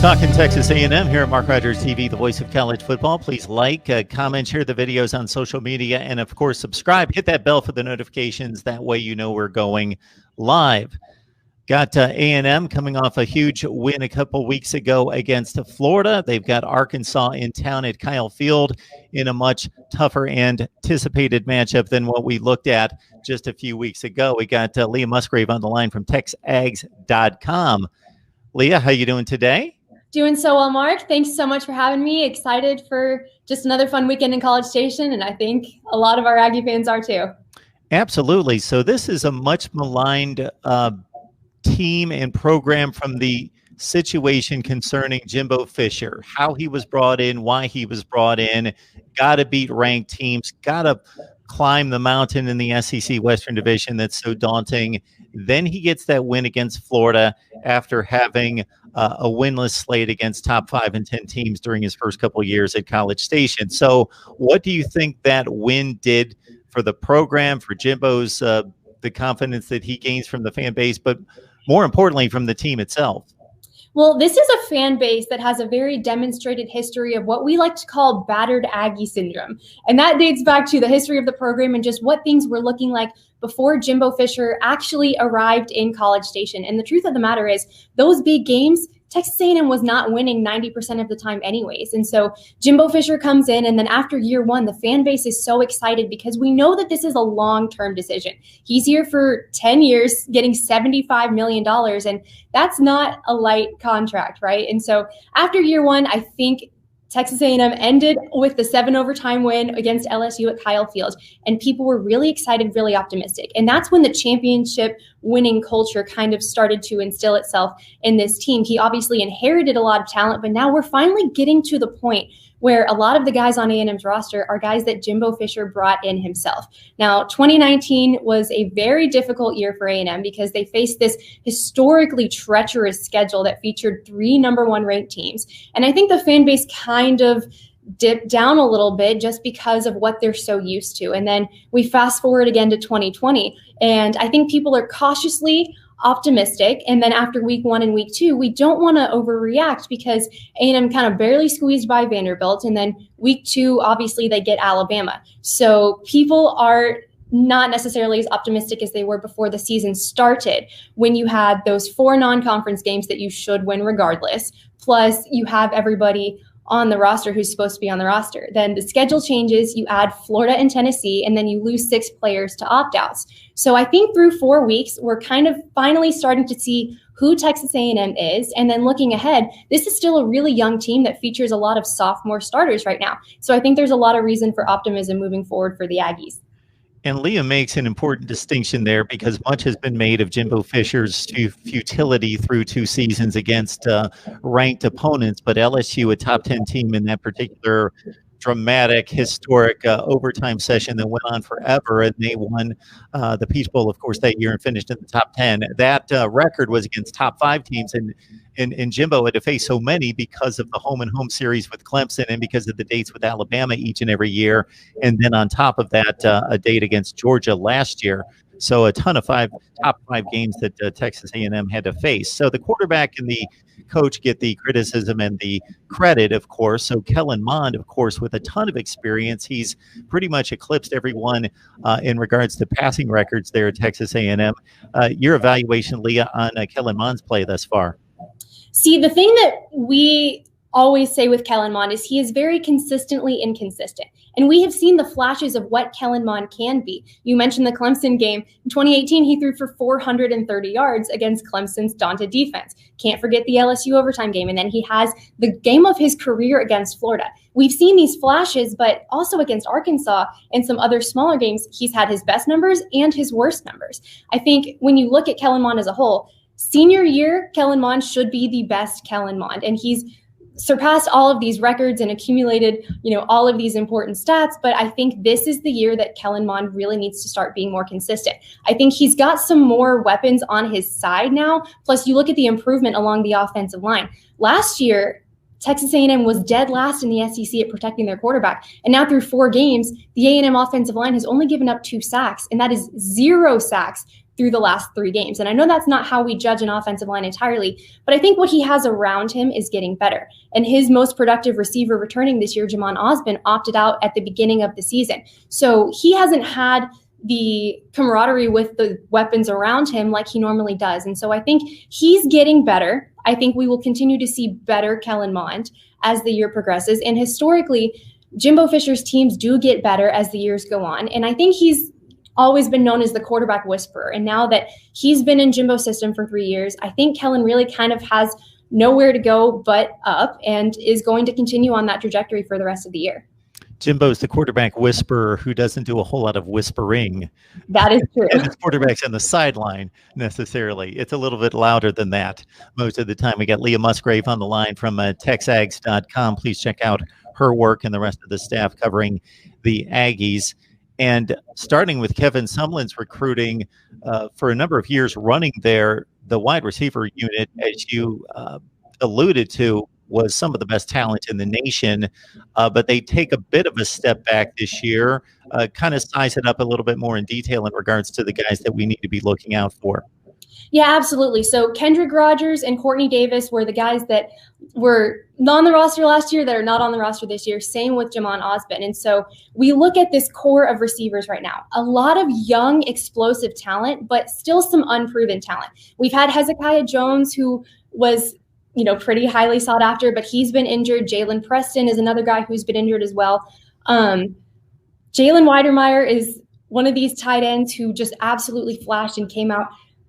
Talking Texas A&M here at Mark Rogers TV, the voice of college football. Please like, comment, share the videos on social media, and of course, subscribe. Hit that bell for the notifications. That way you know we're going live. Got A&M coming off a huge win a couple weeks ago against Florida. They've got Arkansas in town at Kyle Field in a much tougher and anticipated matchup than what we looked at just a few weeks ago. We got Leah Musgrave on the line from TexAggs.com. Leah, how you doing today? Doing so well, Mark. Thanks so much for having me. Excited for just another fun weekend in College Station, and I think a lot of our Aggie fans are too. Absolutely. So this is a much maligned team and program from the situation concerning Jimbo Fisher, how he was brought in, why he was brought in, got to beat ranked teams, got to climb the mountain in the SEC Western Division that's so daunting. Then he gets that win against Florida after having a winless slate against top 5 and 10 teams during his first couple of years at College Station. So what do you think that win did for the program, for Jimbo's, the confidence that he gains from the fan base, but more importantly from the team itself? Well, this is a fan base that has a very demonstrated history of what we like to call battered Aggie syndrome. And that dates back to the history of the program and just what things were looking like before Jimbo Fisher actually arrived in College Station. And the truth of the matter is, those big games, Texas A&M was not winning 90% of the time anyways. And so Jimbo Fisher comes in, and then after year one, the fan base is so excited because we know that this is a long-term decision. He's here for 10 years, getting $75 million, and that's not a light contract, right? And so after year one, I think Texas A&M ended with the 7 overtime win against LSU at Kyle Field, and people were really excited, really optimistic. And that's when the championship winning culture kind of started to instill itself in this team. He obviously inherited a lot of talent, but now we're finally getting to the point where a lot of the guys on A&M's roster are guys that Jimbo Fisher brought in himself. Now, 2019 was a very difficult year for A&M because they faced this historically treacherous schedule that featured 3 number 1 ranked teams. And I think the fan base kind of dipped down a little bit just because of what they're so used to. And then we fast forward again to 2020, and I think people are cautiously optimistic. And then after week 1 and week 2, we don't want to overreact because A&M kind of barely squeezed by Vanderbilt. And then week 2, obviously they get Alabama. So people are not necessarily as optimistic as they were before the season started, when you had those 4 non-conference games that you should win regardless. Plus you have everybody on the roster who's supposed to be on the roster. Then the schedule changes, you add Florida and Tennessee, and then you lose 6 players to opt-outs. So I think through 4 weeks, we're kind of finally starting to see who Texas A&M is. And then looking ahead, this is still a really young team that features a lot of sophomore starters right now. So I think there's a lot of reason for optimism moving forward for the Aggies. And Leah makes an important distinction there because much has been made of Jimbo Fisher's futility through 2 seasons against ranked opponents, but LSU, a top 10 team in that particular dramatic, historic overtime session that went on forever, and they won the Peach Bowl, of course, that year and finished in the top 10. That record was against top 5 teams, and Jimbo had to face so many because of the home-and-home series with Clemson and because of the dates with Alabama each and every year, and then on top of that, a date against Georgia last year. So a ton of top 5 games that Texas A&M had to face. So the quarterback and the coach get the criticism and the credit, of course. So Kellen Mond, of course, with a ton of experience, he's pretty much eclipsed everyone in regards to passing records there at Texas A&M. Your evaluation, Leah, on Kellen Mond's play thus far? See, the thing that we always say with Kellen Mond is he is very consistently inconsistent. And we have seen the flashes of what Kellen Mond can be. You mentioned the Clemson game. In 2018, he threw for 430 yards against Clemson's daunted defense. Can't forget the LSU overtime game. And then he has the game of his career against Florida. We've seen these flashes, but also against Arkansas and some other smaller games, he's had his best numbers and his worst numbers. I think when you look at Kellen Mond as a whole, senior year, Kellen Mond should be the best Kellen Mond. And he's surpassed all of these records and accumulated, all of these important stats. But I think this is the year that Kellen Mond really needs to start being more consistent. I think he's got some more weapons on his side now. Plus, you look at the improvement along the offensive line. Last year, Texas A&M was dead last in the SEC at protecting their quarterback. And now through 4 games, the A&M offensive line has only given up 2 sacks, and that is 0 sacks through the last 3 games. And I know that's not how we judge an offensive line entirely, but I think what he has around him is getting better. And his most productive receiver returning this year, Jamon Osborne, opted out at the beginning of the season. So he hasn't had the camaraderie with the weapons around him like he normally does. And so I think he's getting better. I think we will continue to see better Kellen Mond as the year progresses. And historically, Jimbo Fisher's teams do get better as the years go on. And I think he's always been known as the quarterback whisperer. And now that he's been in Jimbo's system for 3 years, I think Kellen really kind of has nowhere to go but up and is going to continue on that trajectory for the rest of the year. Jimbo's the quarterback whisperer who doesn't do a whole lot of whispering. That is true. And his quarterback's on the sideline necessarily. It's a little bit louder than that most of the time. We got Leah Musgrave on the line from TexAgs.com. Please check out her work and the rest of the staff covering the Aggies. And starting with Kevin Sumlin's recruiting for a number of years running there, the wide receiver unit, as you alluded to, was some of the best talent in the nation, but they take a bit of a step back this year. Kind of size it up a little bit more in detail in regards to the guys that we need to be looking out for. Yeah, absolutely. So Kendrick Rogers and Courtney Davis were the guys that were not on the roster last year that are not on the roster this year. Same with Jamon Osborne. And so we look at this core of receivers right now. A lot of young, explosive talent, but still some unproven talent. We've had Hezekiah Jones, who was pretty highly sought after, but he's been injured. Jalen Preston is another guy who's been injured as well. Jalen Weidermeyer is one of these tight ends who just absolutely flashed and came out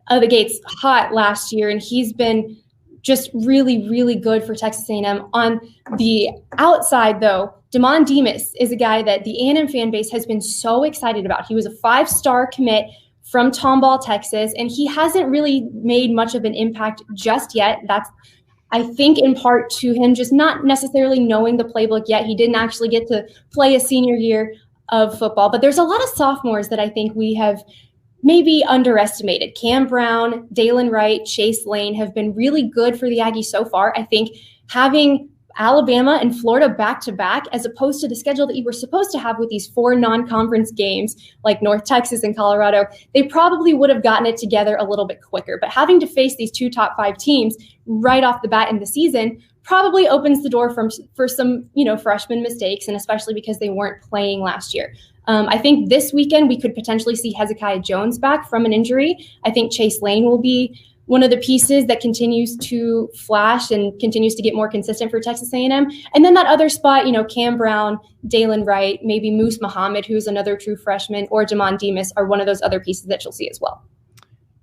of the gates hot last year, and he's been just really, really good for Texas A&M. On the outside, though, Damon Demas is a guy that the A&M fan base has been so excited about. He was a 5-star commit from Tomball, Texas, and he hasn't really made much of an impact just yet. That's, I think, in part to him just not necessarily knowing the playbook yet. He didn't actually get to play a senior year of football, but there's a lot of sophomores that I think we have maybe underestimated. Cam Brown, Dalen Wright, Chase Lane have been really good for the Aggies so far. I think having Alabama and Florida back-to-back, as opposed to the schedule that you were supposed to have with these 4 non-conference games like North Texas and Colorado, they probably would have gotten it together a little bit quicker. But having to face these 2 top 5 teams right off the bat in the season probably opens the door for some, freshman mistakes, and especially because they weren't playing last year. I think this weekend we could potentially see Hezekiah Jones back from an injury. I think Chase Lane will be one of the pieces that continues to flash and continues to get more consistent for Texas A&M. And then that other spot, Cam Brown, Dalen Wright, maybe Moose Muhammad, who's another true freshman, or Jamon Demas are one of those other pieces that you'll see as well.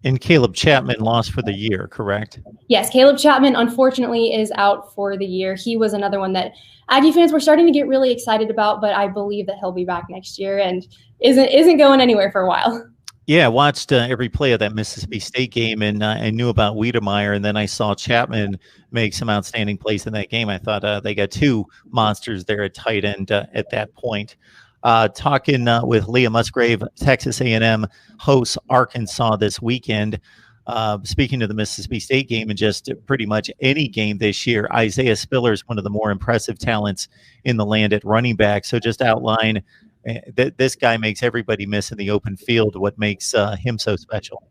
And Caleb Chapman lost for the year, correct? Yes, Caleb Chapman, unfortunately, is out for the year. He was another one that Aggie fans were starting to get really excited about, but I believe that he'll be back next year and isn't going anywhere for a while. Yeah, I watched every play of that Mississippi State game, and I knew about Wiedemeyer, and then I saw Chapman make some outstanding plays in that game. I thought they got 2 monsters there at tight end at that point. Talking with Leah Musgrave, Texas A&M hosts Arkansas this weekend. Speaking of the Mississippi State game and just pretty much any game this year, Isaiah Spiller is one of the more impressive talents in the land at running back. So just outline this guy makes everybody miss in the open field. What makes him so special?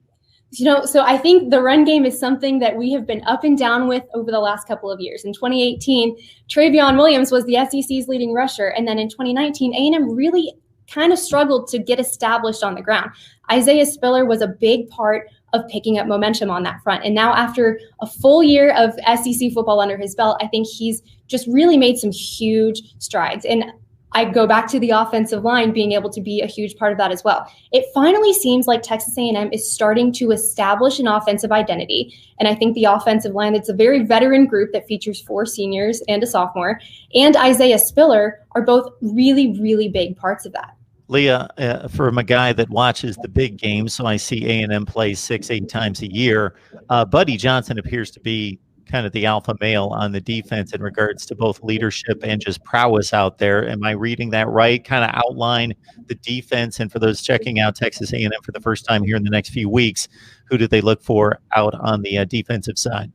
So I think the run game is something that we have been up and down with over the last couple of years. In 2018, Travion Williams was the SEC's leading rusher. And then in 2019, A&M really kind of struggled to get established on the ground. Isaiah Spiller was a big part of picking up momentum on that front. And now after a full year of SEC football under his belt, I think he's just really made some huge strides. And I go back to the offensive line being able to be a huge part of that as well. It finally seems like Texas A&M is starting to establish an offensive identity. And I think the offensive line, that's a very veteran group that features 4 seniors and a sophomore, and Isaiah Spiller are both really, really big parts of that. Leah, from a guy that watches the big games, so I see A&M play 6-8 times a year, Buddy Johnson appears to be kind of the alpha male on the defense in regards to both leadership and just prowess out there. Am I reading that right? Kind of outline the defense, and for those checking out Texas A&M for the first time here in the next few weeks, who do they look for out on the defensive side?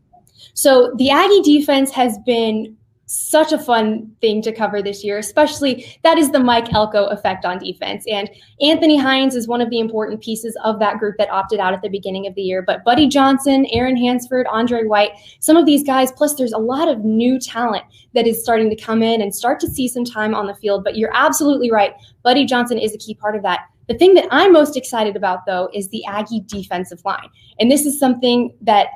So the Aggie defense has been such a fun thing to cover this year, especially that is the Mike Elko effect on defense. And Anthony Hines is one of the important pieces of that group that opted out at the beginning of the year. But Buddy Johnson, Aaron Hansford, Andre White, some of these guys, plus there's a lot of new talent that is starting to come in and start to see some time on the field. But you're absolutely right. Buddy Johnson is a key part of that. The thing that I'm most excited about, though, is the Aggie defensive line. And this is something that,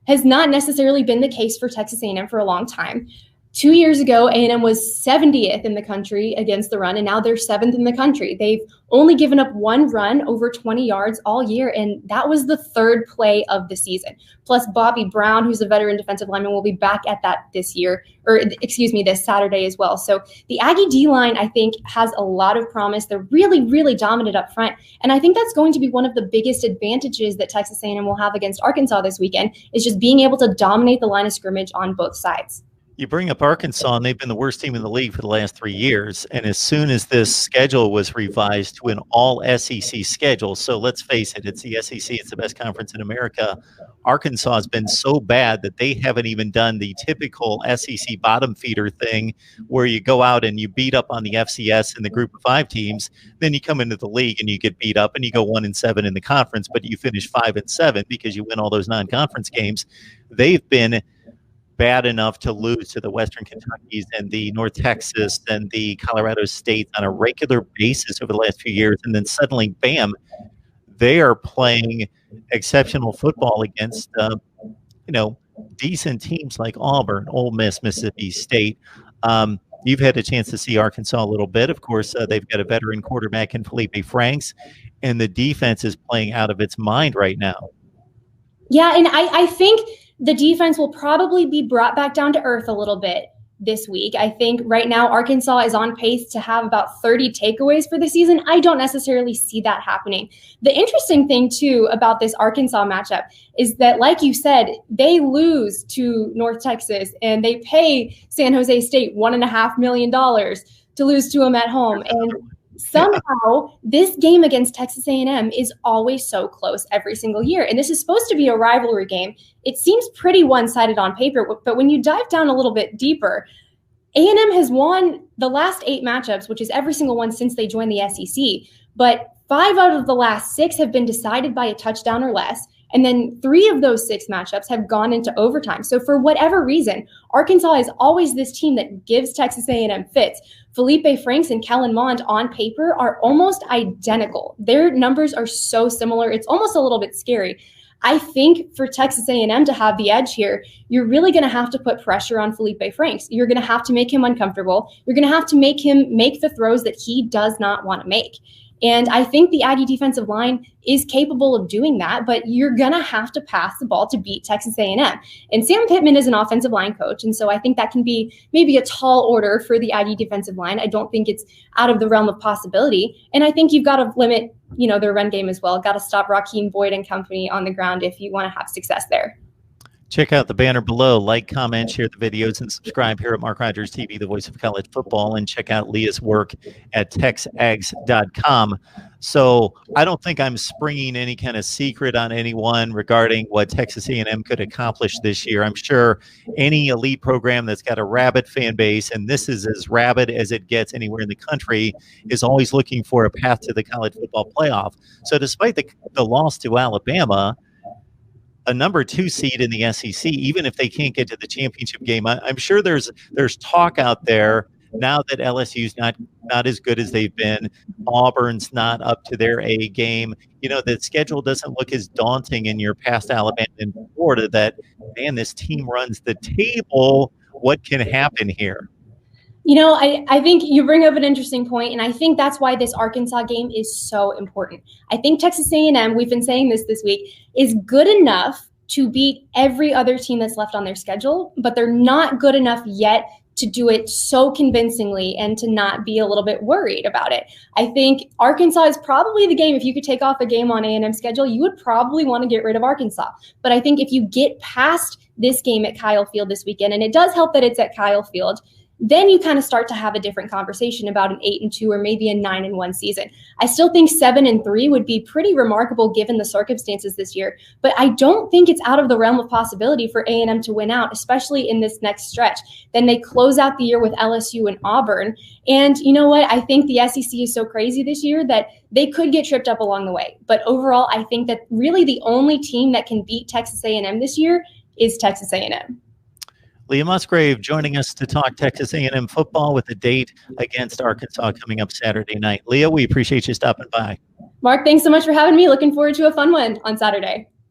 has not necessarily been the case for Texas A&M for a long time. 2 years ago, A&M was 70th in the country against the run, and now they're 7th in the country. They've only given up one run over 20 yards all year, and that was the third play of the season. Plus, Bobby Brown, who's a veteran defensive lineman, will be back at that this Saturday as well. So the Aggie D-line, I think, has a lot of promise. They're really, really dominant up front, and I think that's going to be one of the biggest advantages that Texas A&M will have against Arkansas this weekend, is just being able to dominate the line of scrimmage on both sides. You bring up Arkansas, and they've been the worst team in the league for the last 3 years. And as soon as this schedule was revised to an all-SEC schedule, so let's face it, it's the SEC, it's the best conference in America. Arkansas has been so bad that they haven't even done the typical SEC bottom feeder thing where you go out and you beat up on the FCS and the group of 5 teams. Then you come into the league and you get beat up and you go 1-7 in the conference, but you finish 5-7 because you win all those non-conference games. They've been bad enough to lose to the Western Kentuckys and the North Texas and the Colorado States on a regular basis over the last few years. And then suddenly, bam, they are playing exceptional football against, decent teams like Auburn, Ole Miss, Mississippi State. You've had a chance to see Arkansas a little bit. Of course, they've got a veteran quarterback in Felipe Franks, and the defense is playing out of its mind right now. Yeah, and I think the defense will probably be brought back down to earth a little bit this week. I think right now Arkansas is on pace to have about 30 takeaways for the season. I don't necessarily see that happening. The interesting thing, too, about this Arkansas matchup is that, like you said, they lose to North Texas and they pay San Jose State $1.5 million to lose to them at home. And somehow this game against Texas A&M is always so close every single year. And this is supposed to be a rivalry game. It seems pretty one-sided on paper, but when you dive down a little bit deeper, A&M has won the last 8 matchups, which is every single one since they joined the SEC. But 5 out of the last 6 have been decided by a touchdown or less. And then 3 of those 6 matchups have gone into overtime. So for whatever reason, Arkansas is always this team that gives Texas A&M fits. Felipe Franks and Kellen Mond on paper are almost identical. Their numbers are so similar. It's almost a little bit scary. I think for Texas A&M to have the edge here, you're really going to have to put pressure on Felipe Franks. You're going to have to make him uncomfortable. You're going to have to make him make the throws that he does not want to make. And I think the Aggie defensive line is capable of doing that, but you're going to have to pass the ball to beat Texas A&M. And Sam Pittman is an offensive line coach, and so I think that can be maybe a tall order for the Aggie defensive line. I don't think it's out of the realm of possibility. And I think you've got to limit, their run game as well. Got to stop Raheem Boyd and company on the ground if you want to have success there. Check out the banner below. Like, comment, share the videos, and subscribe here at Mark Rogers TV, the voice of college football, and check out Leah's work at TexAgs.com. So I don't think I'm springing any kind of secret on anyone regarding what Texas A&M could accomplish this year. I'm sure any elite program that's got a rabid fan base, and this is as rabid as it gets anywhere in the country, is always looking for a path to the college football playoff. So despite the loss to Alabama, a number 2 seed in the SEC, even if they can't get to the championship game, I'm sure there's talk out there now that LSU's not as good as they've been. Auburn's not up to their A game. The schedule doesn't look as daunting in your past Alabama and Florida that, man, this team runs the table. What can happen here? I think you bring up an interesting point, and I think that's why this Arkansas game is so important. I think Texas A&M, we've been saying this week, is good enough to beat every other team that's left on their schedule, but they're not good enough yet to do it so convincingly and to not be a little bit worried about it. I think Arkansas is probably the game. If you could take off a game on A&M's schedule, you would probably want to get rid of Arkansas. But I think if you get past this game at Kyle Field this weekend, and it does help that it's at Kyle Field, then you kind of start to have a different conversation about an 8-2 or maybe a 9-1 season. I still think 7-3 would be pretty remarkable given the circumstances this year, but I don't think it's out of the realm of possibility for A&M to win out, especially in this next stretch. Then they close out the year with LSU and Auburn. And you know what? I think the SEC is so crazy this year that they could get tripped up along the way. But overall, I think that really the only team that can beat Texas A&M this year is Texas A&M. Leah Musgrave joining us to talk Texas A&M football with a date against Arkansas coming up Saturday night. Leah, we appreciate you stopping by. Mark, thanks so much for having me. Looking forward to a fun one on Saturday.